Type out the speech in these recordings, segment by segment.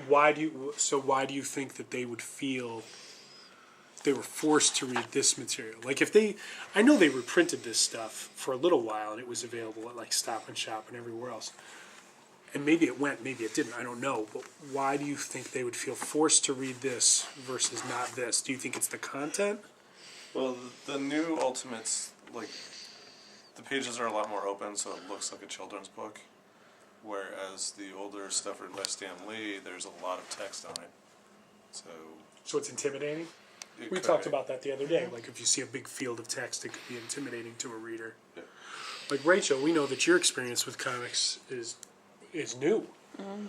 why do you think that they would feel they were forced to read this material? Like I know they reprinted this stuff for a little while and it was available at like Stop and Shop and everywhere else. And maybe it went, maybe it didn't, I don't know. But why do you think they would feel forced to read this versus not this? Do you think it's the content? Well, the new Ultimates, like, the pages are a lot more open, so it looks like a children's book. Whereas the older stuff written by Stan Lee, there's a lot of text on it. So it's intimidating? We talked about that the other day. Like, if you see a big field of text, it could be intimidating to a reader. Yeah. Like, Rachel, we know that your experience with comics is new.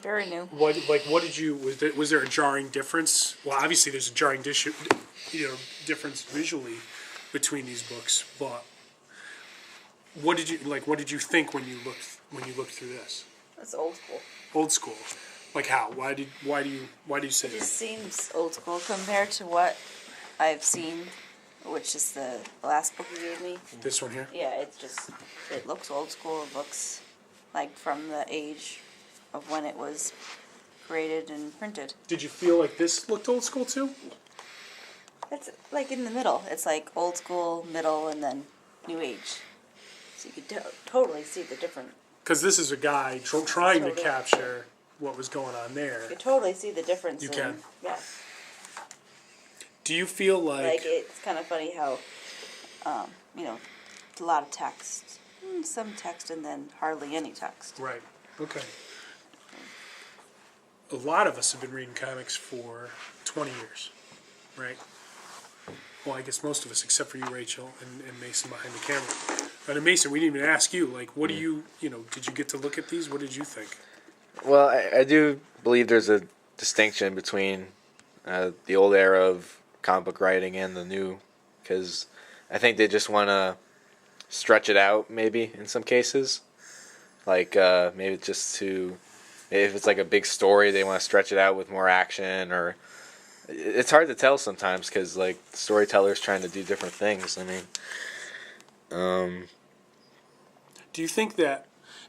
Very new. What did you, was there a jarring difference? Well, obviously there's a jarring difference visually between these books, but what did you think when you looked through this? It's old school. Old school. Like how? Why do you say It that? just seems old school compared to what I've seen, which is the last book you gave me. This one here? Yeah, it looks old school. It looks like from the age of when it was created and printed. Did you feel like this looked old school too? It's like in the middle. It's like old school, middle, and then new age. So you could totally see the difference. Because this is a guy trying to Totally. capture what was going on there. You could totally see the difference. You can. Yeah. Do you feel Like it's kind of funny how, a lot of text, some text, and then hardly any text. Right. Okay. A lot of us have been reading comics for 20 years, right? Well, I guess most of us, except for you, Rachel, and Mason behind the camera. But Mason, we didn't even ask you, like, what do you, did you get to look at these? What did you think? Well, I do believe there's a distinction between the old era of comic book writing and the new, because I think they just want to stretch it out, maybe, in some cases. Like, maybe just if it's like a big story, they want to stretch it out with more action, or it's hard to tell sometimes because like storytellers trying to do different things. I mean, Do you think that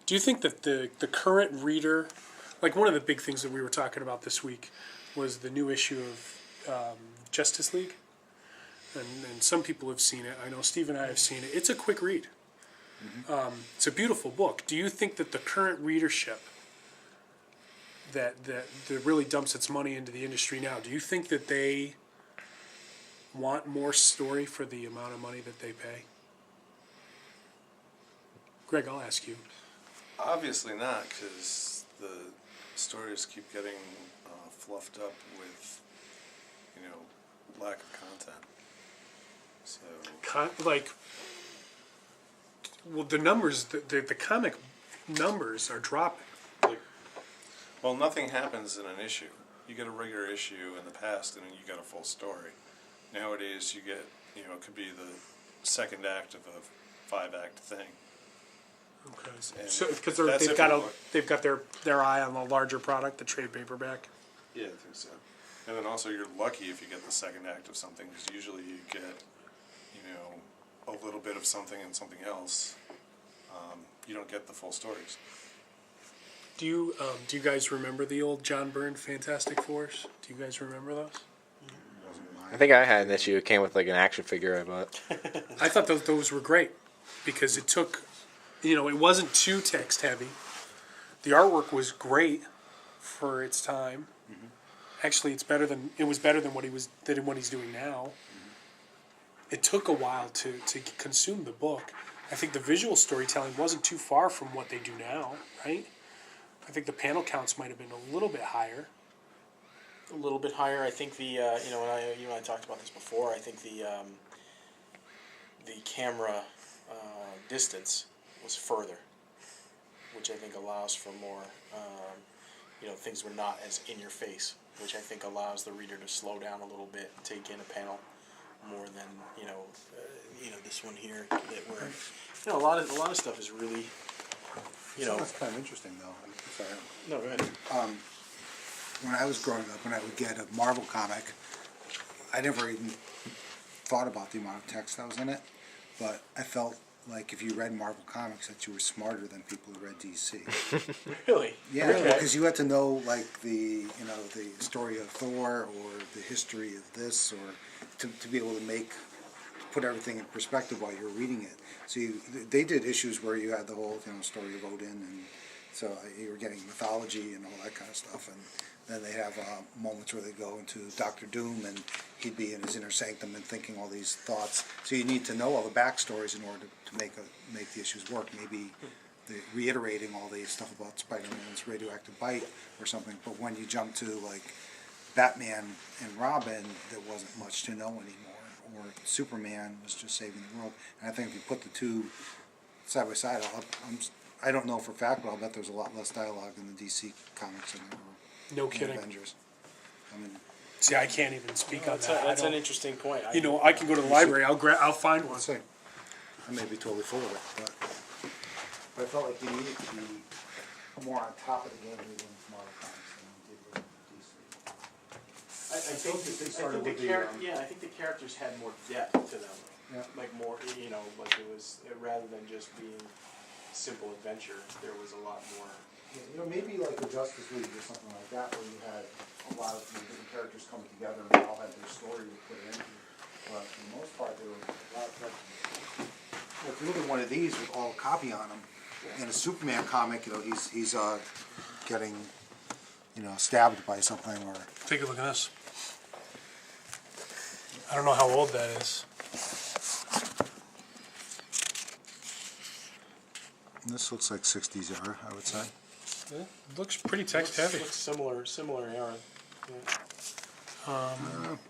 the current reader, like one of the big things that we were talking about this week was the new issue of Justice League, and some people have seen it. I know Steve and I have seen it. It's a quick read. It's a beautiful book. Do you think that the current readership that really dumps its money into the industry now, do you think that they want more story for the amount of money that they pay? Greg, I'll ask you. Obviously not, because the stories keep getting fluffed up with, lack of content. So The numbers, the comic numbers are dropping. well, nothing happens in an issue. You get a regular issue in the past, and then you get a full story. Nowadays, you get, it could be the second act of a 5-act thing. Okay. And So because that's they've got their eye on the larger product, the trade paperback. Yeah, I think so. And then also, you're lucky if you get the second act of something, because usually you get, a little bit of something and something else. You don't get the full stories. Do you guys remember the old John Byrne Fantastic Fours? Do you guys remember those? I think I had an issue. It came with like an action figure I bought. I thought those were great because it took, it wasn't too text heavy. The artwork was great for its time. Actually, it was better than what he's doing now. It took a while to consume the book. I think the visual storytelling wasn't too far from what they do now, right? I think the panel counts might have been a little bit higher. A little bit higher. I think you and I talked about this before. I think the camera distance was further, which I think allows for more. Things were not as in your face, which I think allows the reader to slow down a little bit and take in a panel more than this one here that where a lot of stuff is really That's kind of interesting, though. I'm sorry. No, go ahead. When I was growing up, when I would get a Marvel comic, I never even thought about the amount of text that was in it, but I felt like, if you read Marvel Comics, that you were smarter than people who read DC. Really? Yeah, Okay. because you had to know, like, the story of Thor, or the history of this, or to be able to put everything in perspective while you're reading it. So they did issues where you had the whole, story of Odin, and so you were getting mythology and all that kind of stuff, and then they have moments where they go into Doctor Doom, and he'd be in his inner sanctum and thinking all these thoughts. So you need to know all the backstories in order to make the issues work. Maybe reiterating all the stuff about Spider-Man's radioactive bite or something, but when you jump to, like, Batman and Robin, there wasn't much to know anymore, or Superman was just saving the world. And I think if you put the two side by side, I don't know for a fact, but I'll bet there's a lot less dialogue in the DC comics than there were No in kidding. Avengers. I mean, See, I can't even speak on That's, that. that's I an don't- interesting point. I can go to the library. I'll find one. let's see. I may be totally full of it, but I felt like you needed to be more on top of the game with Marvel Comics than you did with DC. I think, they started with the, I think the characters had more depth to them. Yeah. Like more, like it was, rather than just being simple adventure, there was a lot more. Maybe like the Justice League or something like that, where you had a lot of different characters coming together and they all had their story to put into. But for the most part, there were a lot of characters. Well, if you look at one of these with all copy on them, in a Superman comic, he's getting, stabbed by something, or Take a look at this. I don't know how old that is. this looks like 60s era, I would say. It looks pretty text heavy. Looks similar era. Yeah.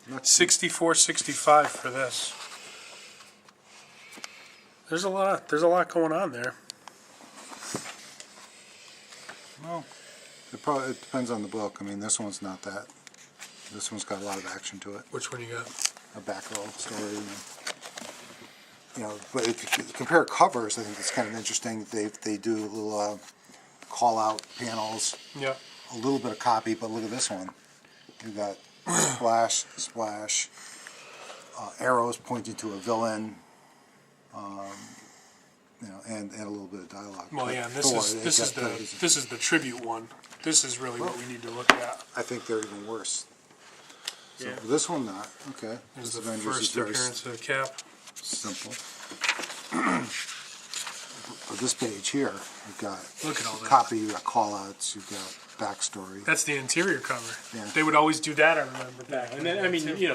Not 64, 65 for this. There's a lot going on there. Well, it depends on the book. I mean, this one's not that. This one's got a lot of action to it. Which one you got? A Batgirl story. But if you compare covers, I think it's kind of interesting. They do little call out panels, Yeah. a little bit of copy. But look at this one. You got splash, arrows pointing to a villain. And a little bit of dialogue. Well, But yeah. And Thor, this is the tribute one. This is really what we need to look at. I think they're even worse. So Yeah. for this one, not okay. This is This the Avengers is first very appearance of Cap. simple. But this page here, you've got Look at all that. copy, you've got call-outs, you've got backstory. That's the interior cover. Yeah. They would always do that. I remember back. And then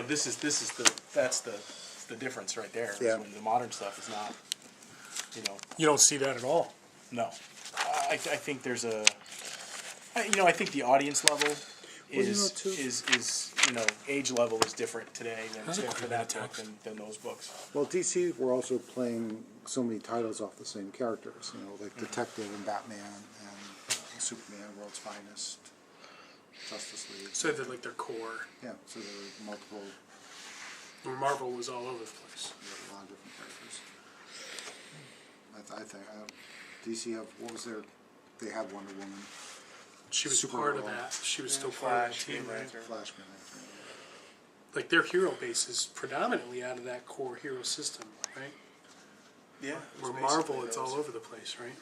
this is the difference right there. is Yeah. When the modern stuff is not, You don't see that at all. no. I think there's I think the audience level is too- age level is different today That's a than quite for a bit that of book text. than those books. Well, DC were also playing so many titles off the same characters, like Detective and Batman and Superman, World's Finest, Justice League. So they did like their core. Yeah, so there were multiple, Marvel was all over the place. there were a lot of different characters. I think DC they had Wonder Woman, She was Supergirl. part of that. She was still part of the team, right? Flash, Like their hero base is predominantly out of that core hero system, right? Yeah. Where Marvel, it's all over the place, right?